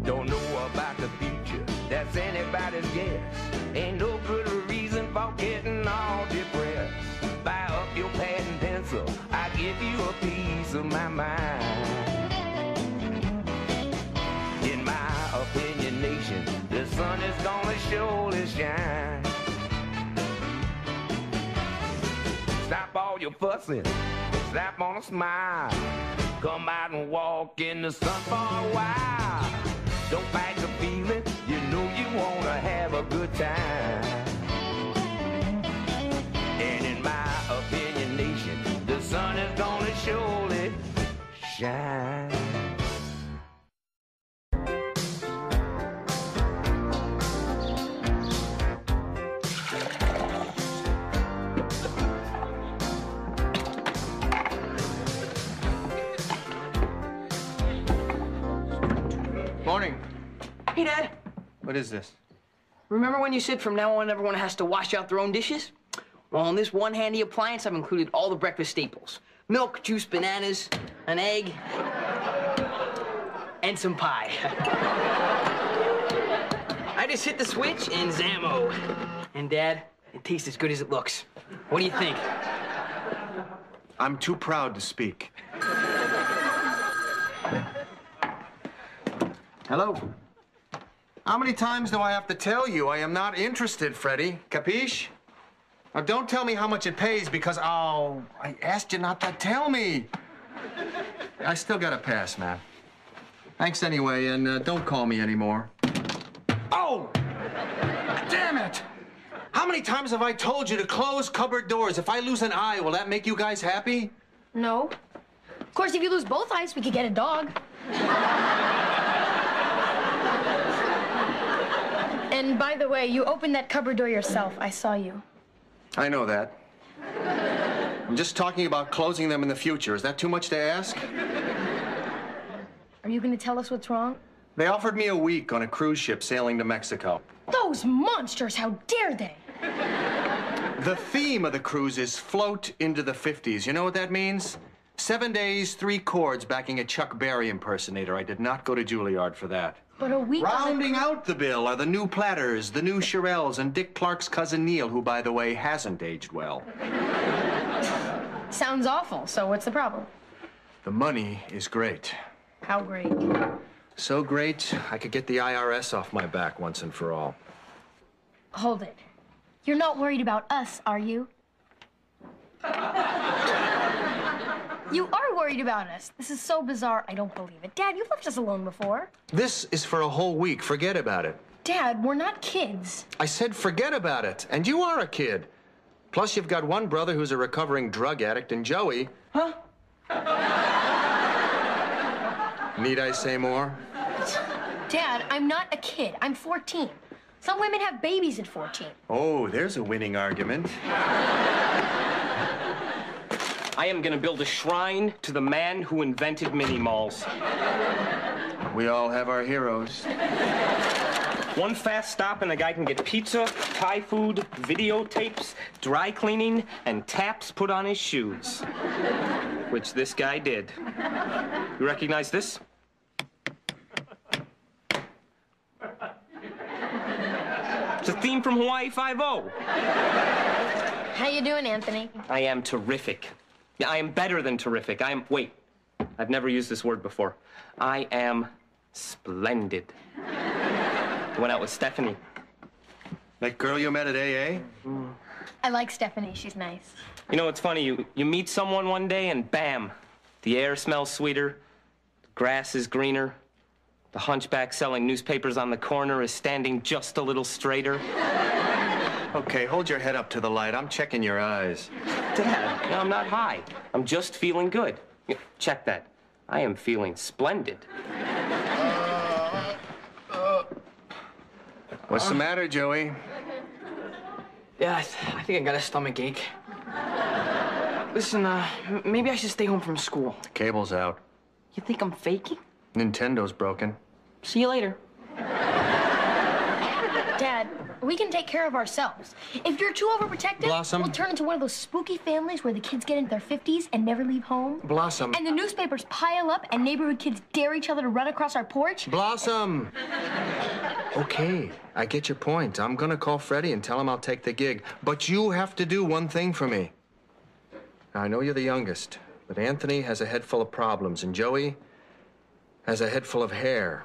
Don't know about the future, that's anybody's guess. Ain't no good reason for getting all depressed. Buy up your pad and pencil, I give you a piece of my mind. In my opinion, nation, the sun is gonna surely shine. Stop all your fussing, slap on a smile. Come out and walk in the sun for a while. Don't fight the feeling, you know you wanna have a good time. And in my opinion, nation, the sun is gonna surely shine. Morning. Hey, Dad. What is this? Remember when you said from now on everyone has to wash out their own dishes? Well, in this one handy appliance, I've included all the breakfast staples. Milk, juice, bananas, an egg, and some pie. I just hit the switch and Zammo. And, Dad, it tastes as good as it looks. What do you think? I'm too proud to speak. Hello? How many times do I have to tell you I am not interested, Freddie? Capiche? Now, don't tell me how much it pays because, oh, I asked you not to tell me. I still got a pass, man. Thanks anyway, and don't call me anymore. Oh! Damn it! How many times have I told you to close cupboard doors? If I lose an eye, will that make you guys happy? No. Of course, if you lose both eyes, we could get a dog. And by the way, you opened that cupboard door yourself. I saw you. I know that. I'm just talking about closing them in the future. Is that too much to ask? Are you going to tell us what's wrong? They offered me a week on a cruise ship sailing to Mexico. Those monsters, how dare they? The theme of the cruise is float into the 50s. You know what that means? 7 days, 3 chords backing a Chuck Berry impersonator. I did not go to Juilliard for that. But a week Rounding out the bill are the new Platters, the new Shirelles, and Dick Clark's cousin Neil, who, by the way, hasn't aged well. Sounds awful. So what's the problem? The money is great. How great? So great, I could get the IRS off my back once and for all. Hold it. You're not worried about us, are you? You are worried about us. This is so bizarre, I don't believe it. Dad, you've left us alone before. This is for a whole week. Forget about it. Dad, we're not kids. I said forget about it. And you are a kid. Plus, you've got one brother who's a recovering drug addict, and Joey... Huh? Need I say more? Dad, I'm not a kid. I'm 14. Some women have babies at 14. Oh, there's a winning argument. I am gonna build a shrine to the man who invented mini-malls. We all have our heroes. One fast stop and the guy can get pizza, Thai food, videotapes, dry cleaning, and taps put on his shoes. Which this guy did. You recognize this? It's a theme from Hawaii 5-0. How you doing, Anthony? I am terrific. Yeah, I am better than terrific. Wait, I've never used this word before. I am splendid. I went out with Stephanie. That girl you met at AA? I like Stephanie. She's nice. You know, it's funny. You meet someone one day and bam, the air smells sweeter, the grass is greener, the hunchback selling newspapers on the corner is standing just a little straighter. Okay, hold your head up to the light. I'm checking your eyes. Dad, no, I'm not high. I'm just feeling good. Check that. I am feeling splendid. What's the matter, Joey? Yeah, I think I got a stomach ache. Listen, maybe I should stay home from school. The cable's out. You think I'm faking? Nintendo's broken. See you later. Dad, we can take care of ourselves. If you're too overprotective, Blossom. we'll turn into one of those spooky families where the kids get into their 50s and never leave home. Blossom. And the newspapers pile up and neighborhood kids dare each other to run across our porch. Blossom! Okay, I get your point. I'm gonna call Freddie and tell him I'll take the gig. But you have to do one thing for me. Now, I know you're the youngest, but Anthony has a head full of problems, and Joey has a head full of hair.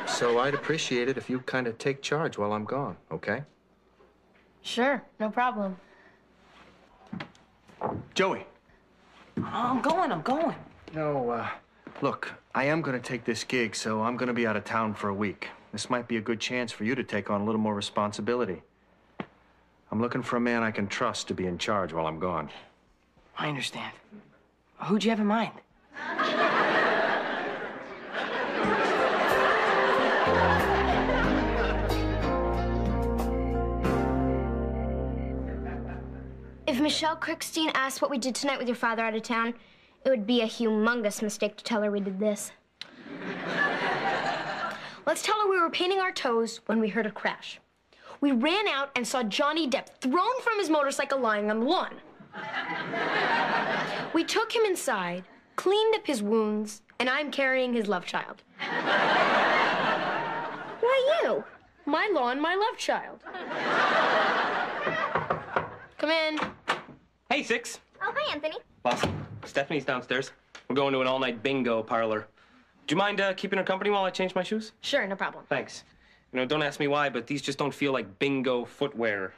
So I'd appreciate it if you kind of take charge while I'm gone, okay? Sure, no problem. Joey. I'm going. No, look, I am gonna take this gig, so I'm gonna be out of town for a week. This might be a good chance for you to take on a little more responsibility. I'm looking for a man I can trust to be in charge while I'm gone. I understand. Who'd you have in mind? If Michelle Crickstein asked what we did tonight with your father out of town, it would be a humongous mistake to tell her we did this. Let's tell her we were painting our toes when we heard a crash. We ran out and saw Johnny Depp thrown from his motorcycle lying on the lawn. We took him inside, cleaned up his wounds, and I'm carrying his love child. Why you? My lawn, my love child. Come in. Hey, Six. Oh, hi, Anthony. Boss, Stephanie's downstairs. We're going to an all-night bingo parlor. Do you mind keeping her company while I change my shoes? Sure, no problem. Thanks. You know, don't ask me why, but these just don't feel like bingo footwear.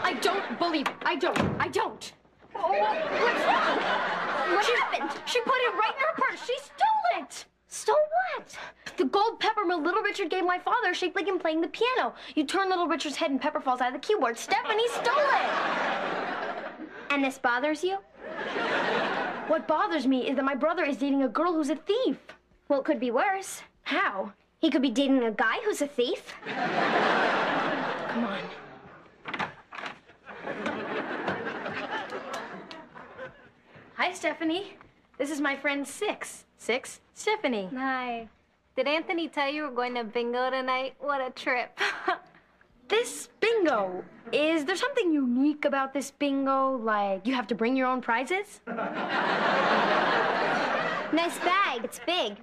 I don't believe it. I don't. Oh, what's wrong? What happened? She put it right in her purse. She stole it. Stole what? The gold peppermint Little Richard gave my father shaped like him playing the piano. You turn Little Richard's head and pepper falls out of the keyboard. Stephanie stole it. And this bothers you? What bothers me is that my brother is dating a girl who's a thief. Well, it could be worse. How? He could be dating a guy who's a thief. Come on. Hi, Stephanie. This is my friend Six. Six, Stephanie. Hi. Did Anthony tell you we're going to bingo tonight? What a trip. This bingo, is there something unique about this bingo? Like, you have to bring your own prizes? Nice bag. It's big.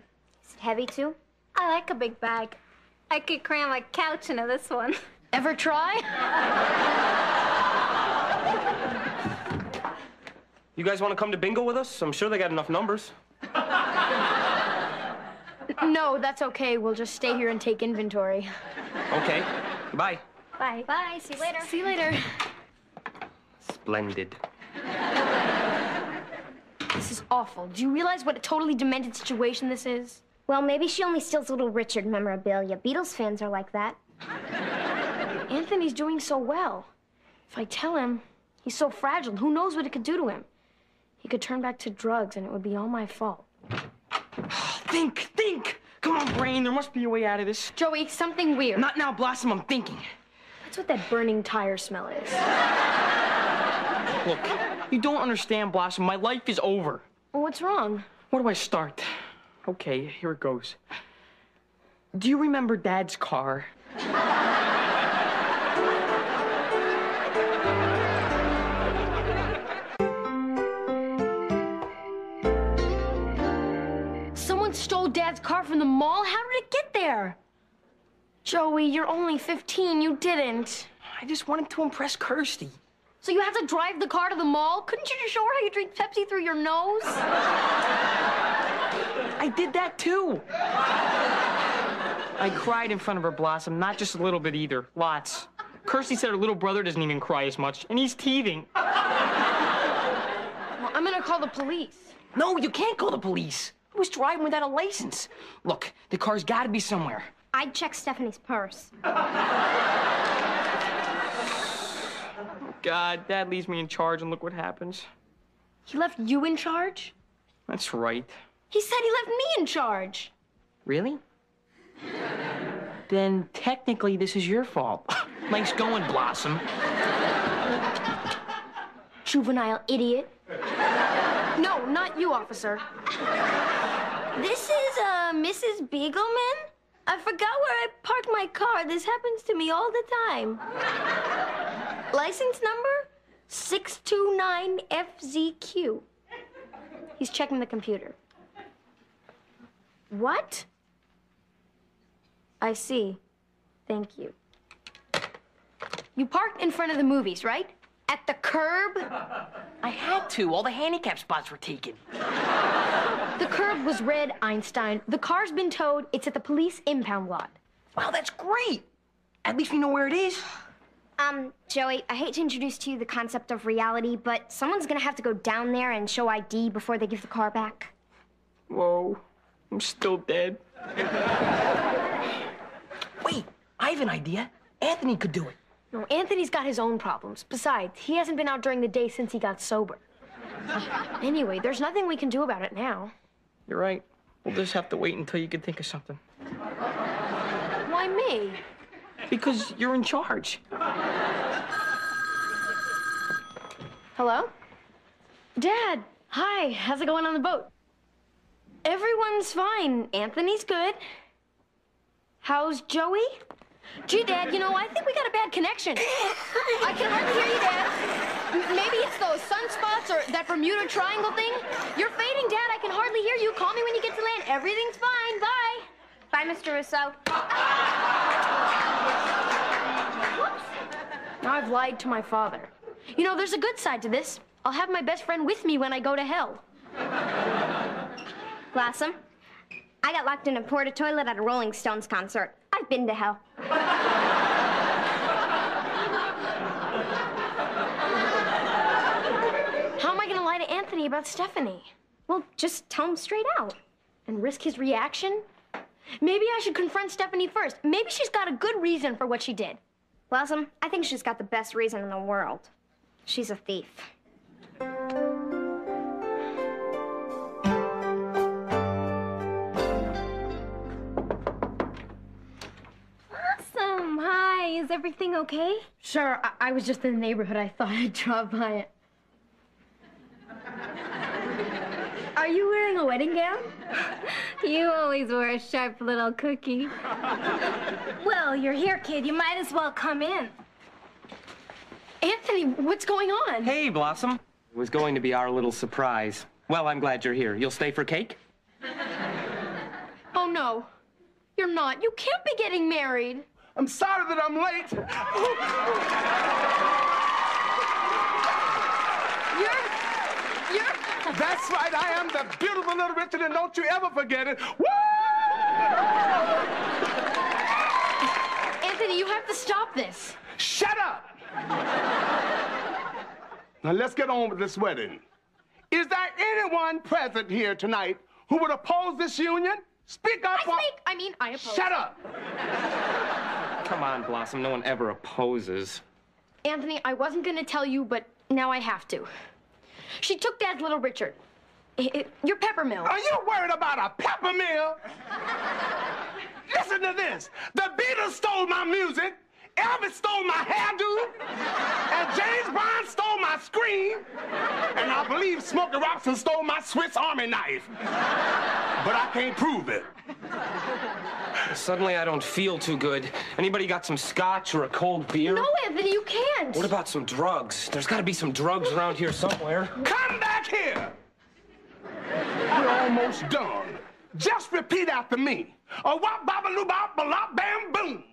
Is it heavy, too? I like a big bag. I could cram a couch into this one. Ever try? You guys want to come to bingo with us? I'm sure they got enough numbers. No, that's okay. We'll just stay here and take inventory. Okay. Bye. Bye. Bye. See you later. See you later. Splendid. This is awful. Do you realize what a totally demented situation this is? Well, maybe she only steals Little Richard memorabilia. Beatles fans are like that. Anthony's doing so well. If I tell him, he's so fragile. Who knows what it could do to him? He could turn back to drugs, and it would be all my fault. Think! Come on, brain, there must be a way out of this. Joey, something weird. Not now, Blossom, I'm thinking. That's what that burning tire smell is. Look, you don't understand, Blossom. My life is over. Well, what's wrong? Where do I start? Okay, here it goes. Do you remember Dad's car? Someone stole Dad's car from the mall? How did it get there? Joey, you're only 15. You didn't. I just wanted to impress Kirsty. So you had to drive the car to the mall? Couldn't you just show her how you drink Pepsi through your nose? I did that too. I cried in front of her, Blossom, not just a little bit either. Lots. Kirsty said her little brother doesn't even cry as much, and he's teething. Well, I'm gonna call the police. No, you can't call the police. I was driving without a license. Look, the car's gotta be somewhere. I'd check Stephanie's purse. God, Dad leaves me in charge, and look what happens. He left you in charge? That's right. He said he left me in charge. Really? Then technically this is your fault. Nice going, Blossom. Juvenile idiot. No, not you, officer. This is, Mrs. Beagleman? I forgot where I parked my car. This happens to me all the time. License number? 629FZQ. He's checking the computer. What? I see. Thank you. You parked in front of the movies, right? At the curb? I had to. All the handicap spots were taken. The curb was red, Einstein. The car's been towed. It's at the police impound lot. Wow, that's great. At least we know where it is. Joey, I hate to introduce to you the concept of reality, but someone's gonna have to go down there and show ID before they give the car back. Whoa, I'm still dead. Wait, I have an idea. Anthony could do it. No, Anthony's got his own problems. Besides, he hasn't been out during the day since he got sober. Anyway, there's nothing we can do about it now. You're right. We'll just have to wait until you can think of something. Why me? Because you're in charge. Hello? Dad, hi. How's it going on the boat? Everyone's fine. Anthony's good. How's Joey? Gee, Dad, you know, I think we got a bad connection. I can hardly hear you, Dad. Maybe it's those sunspots or that Bermuda Triangle thing. You're fading, Dad. I can hardly hear you. Call me when you get to land. Everything's fine. Bye. Bye, Mr. Russo. Now I've lied to my father. You know, there's a good side to this. I'll have my best friend with me when I go to hell. Blossom, I got locked in a porta toilet at a Rolling Stones concert. I've been to hell. How am I gonna lie to Anthony about Stephanie? Well, just tell him straight out. And risk his reaction? Maybe I should confront Stephanie first. Maybe she's got a good reason for what she did. Blossom, I think she's got the best reason in the world. She's a thief. Awesome. Hi. Is everything okay? Sure, I was just in the neighborhood. I thought I'd drop by it. Are you wearing a wedding gown? You always were a sharp little cookie. Well, you're here, kid. You might as well come in. Anthony, what's going on? Hey, Blossom. It was going to be our little surprise. Well, I'm glad you're here. You'll stay for cake? Oh, no. You're not. You can't be getting married. I'm sorry that I'm late. You're... That's right, I am the beautiful little Richard, and don't you ever forget it. Woo! Anthony, you have to stop this. Shut up! Now let's get on with this wedding. Is there anyone present here tonight who would oppose this union? Speak up. I oppose. Shut up! Come on, Blossom. No one ever opposes. Anthony, I wasn't going to tell you, but now I have to. She took Dad's little Richard. Your pepper mill. Are you worried about a pepper mill? Listen to this. The Beatles stole my music, Elvis stole my hairdo, and James Brown stole my scream, and I believe Smokey Robinson stole my Swiss Army knife. But I can't prove it. Suddenly I don't feel too good. Anybody got some scotch or a cold beer? No, Anthony, you can't. What about some drugs? There's got to be some drugs around here somewhere. Come back here. We're almost done. Just repeat after me. A wop babaloo bop balop bam boom.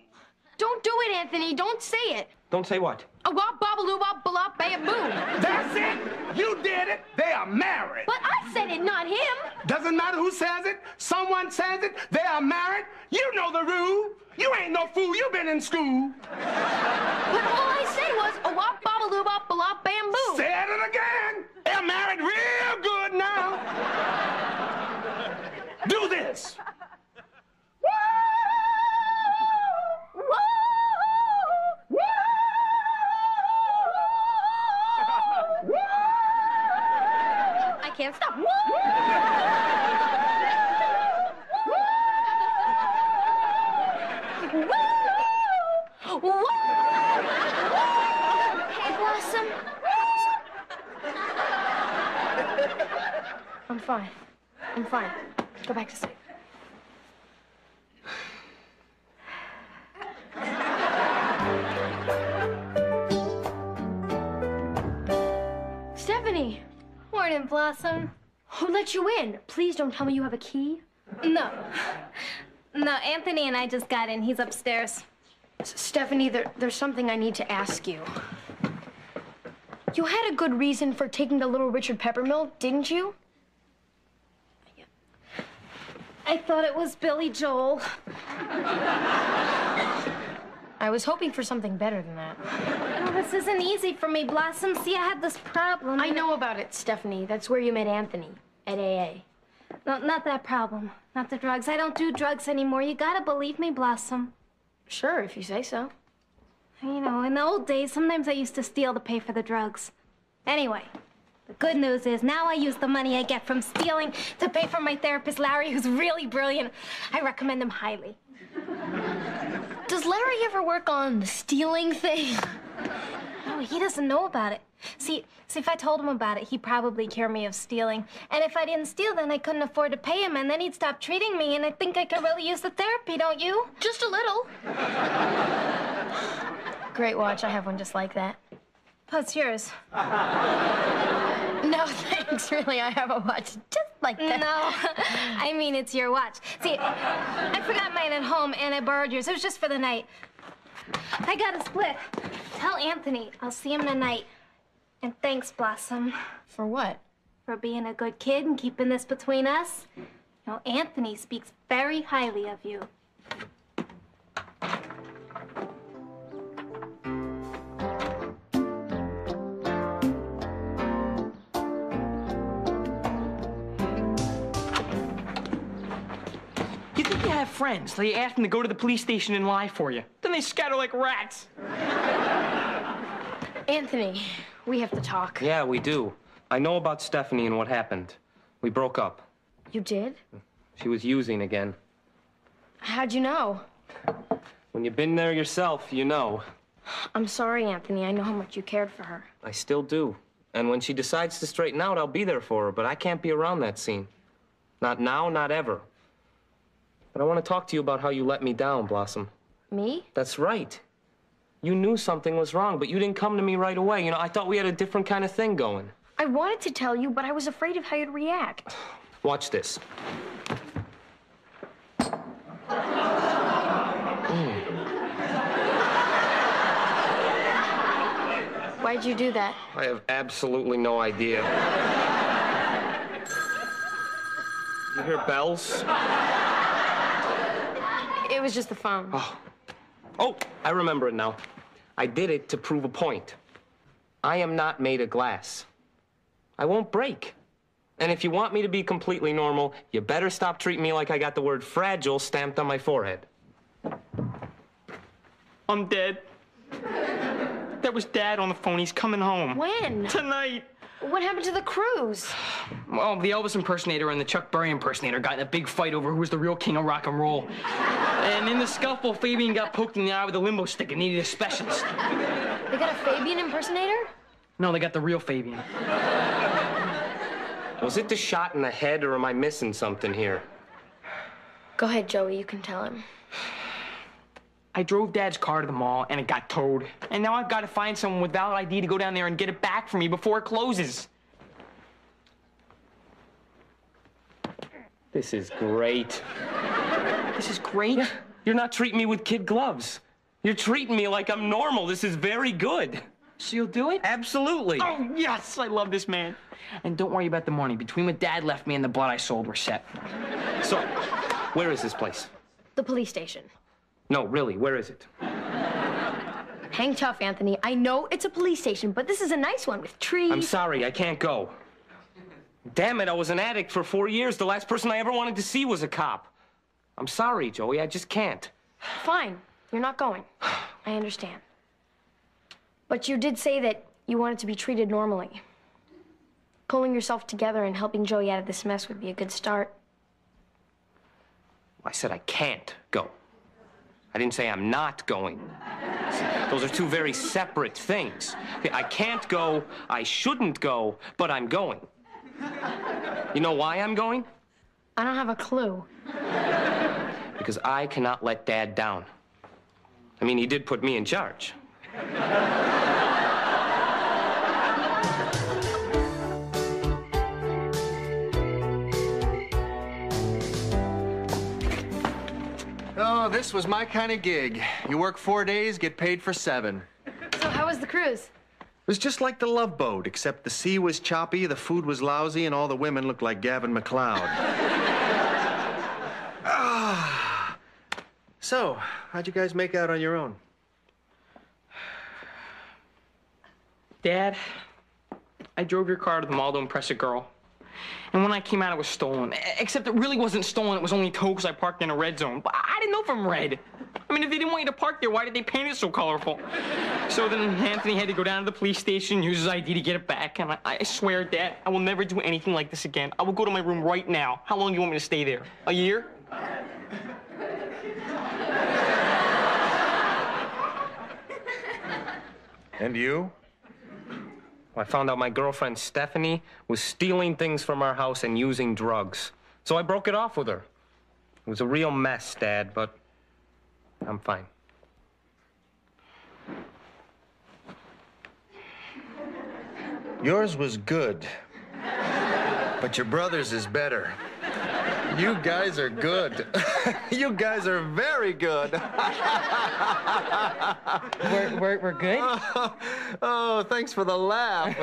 Don't do it, Anthony. Don't say it. Don't say what? A wop babaloo bop balop bam boom. That's it. You did it. They are married. But I said it, not him. Doesn't matter who says it. Someone says it. They are married. You know the rule. You ain't no fool. You been in school. But all I said was a wop babaloo bop balop bam boom. Said it again. They're married real good now. Do this. can't stop. Hey, Blossom. I'm fine. I'm fine. Go back to sleep. Stephanie! Morning, Blossom. Who let you in? Please don't tell me you have a key. No. No, Anthony and I just got in. He's upstairs. Stephanie, there's something I need to ask you. You had a good reason for taking the Little Richard Peppermill, didn't you? I thought it was Billy Joel. I was hoping for something better than that. Oh, this isn't easy for me, Blossom. See, I have this problem. I know about it, Stephanie. That's where you met Anthony, at AA. No, not that problem. Not the drugs. I don't do drugs anymore. You gotta believe me, Blossom. Sure, if you say so. You know, in the old days, sometimes I used to steal to pay for the drugs. Anyway, the good news is now I use the money I get from stealing to pay for my therapist, Larry, who's really brilliant. I recommend him highly. Does Larry ever work on the stealing thing? No, he doesn't know about it. See, if I told him about it, he'd probably cure me of stealing. And if I didn't steal, then I couldn't afford to pay him, and then he'd stop treating me, and I think I could really use the therapy, don't you? Just a little. Great watch. I have one just like that. What's yours? No, thanks. Really, I have a watch just like that. No, I mean, it's your watch. See, I forgot mine at home, and I borrowed yours. It was just for the night. I got a split. Tell Anthony I'll see him tonight. And thanks, Blossom. For what? For being a good kid and keeping this between us. You know, Anthony speaks very highly of you. You think you have friends till you ask them to go to the police station and lie for you. Then they scatter like rats. Anthony, we have to talk. Yeah, we do. I know about Stephanie and what happened. We broke up. You did? She was using again. How'd you know? When you've been there yourself, you know. I'm sorry, Anthony. I know how much you cared for her. I still do. And when she decides to straighten out, I'll be there for her, but I can't be around that scene. Not now, not ever. But I want to talk to you about how you let me down, Blossom. Me? That's right. You knew something was wrong, but you didn't come to me right away. You know, I thought we had a different kind of thing going. I wanted to tell you, but I was afraid of how you'd react. Watch this. Why'd you do that? I have absolutely no idea. You hear bells? It was just the phone. Oh, I remember it now. I did it to prove a point. I am not made of glass. I won't break. And if you want me to be completely normal, you better stop treating me like I got the word fragile stamped on my forehead. I'm dead. That was Dad on the phone. He's coming home. When? Tonight. What happened to the cruise? Well, the Elvis impersonator and the Chuck Berry impersonator got in a big fight over who was the real king of rock and roll. And in the scuffle, Fabian got poked in the eye with a limbo stick and needed a specialist. They got a Fabian impersonator? No, they got the real Fabian. Was it the shot in the head, or am I missing something here? Go ahead, Joey. You can tell him. I drove Dad's car to the mall, and it got towed. And now I've got to find someone with valid ID to go down there and get it back for me before it closes. This is great. This is great. Yeah, you're not treating me with kid gloves. You're treating me like I'm normal. This is very good. So you'll do it? Absolutely. Oh, yes, I love this man. And don't worry about the money. Between what Dad left me and the blood I sold, we're set. So, where is this place? The police station. No, really, where is it? Hang tough, Anthony. I know it's a police station, but this is a nice one with trees. I'm sorry, I can't go. Damn it, I was an addict for 4 years. The last person I ever wanted to see was a cop. I'm sorry, Joey, I just can't. Fine. You're not going. I understand. But you did say that you wanted to be treated normally. Pulling yourself together and helping Joey out of this mess would be a good start. I said I can't go. I didn't say I'm not going. Those are two very separate things. I can't go, I shouldn't go, but I'm going. You know why I'm going? I don't have a clue. Because I cannot let Dad down. I mean, he did put me in charge. Oh, this was my kind of gig. You work 4 days, get paid for 7. So how was the cruise? It was just like the Love Boat, except the sea was choppy, the food was lousy, and all the women looked like Gavin MacLeod. So, how'd you guys make out on your own? Dad, I drove your car to the mall to impress a girl. And when I came out, it was stolen. Except it really wasn't stolen. It was only towed because I parked in a red zone. But I didn't know from red. I mean, if they didn't want you to park there, why did they paint it so colorful? So then Anthony had to go down to the police station, use his ID to get it back. And I swear, Dad, I will never do anything like this again. I will go to my room right now. How long do you want me to stay there? A year? And you? I found out my girlfriend, Stephanie, was stealing things from our house and using drugs. So I broke it off with her. It was a real mess, Dad, but I'm fine. Yours was good, but your brother's is better. You guys are good. You guys are very good. We're good? Oh, thanks for the laugh.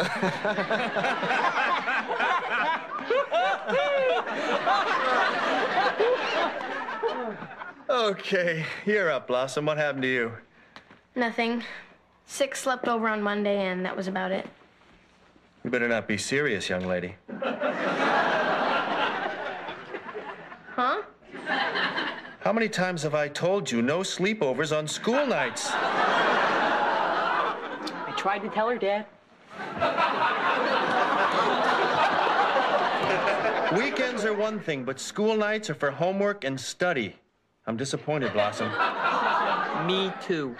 Okay, you're up, Blossom. What happened to you? Nothing. 6 slept over on Monday, and that was about it. You better not be serious, young lady. Huh? How many times have I told you no sleepovers on school nights? I tried to tell her, Dad. Weekends are one thing, but school nights are for homework and study. I'm disappointed, Blossom. Me too.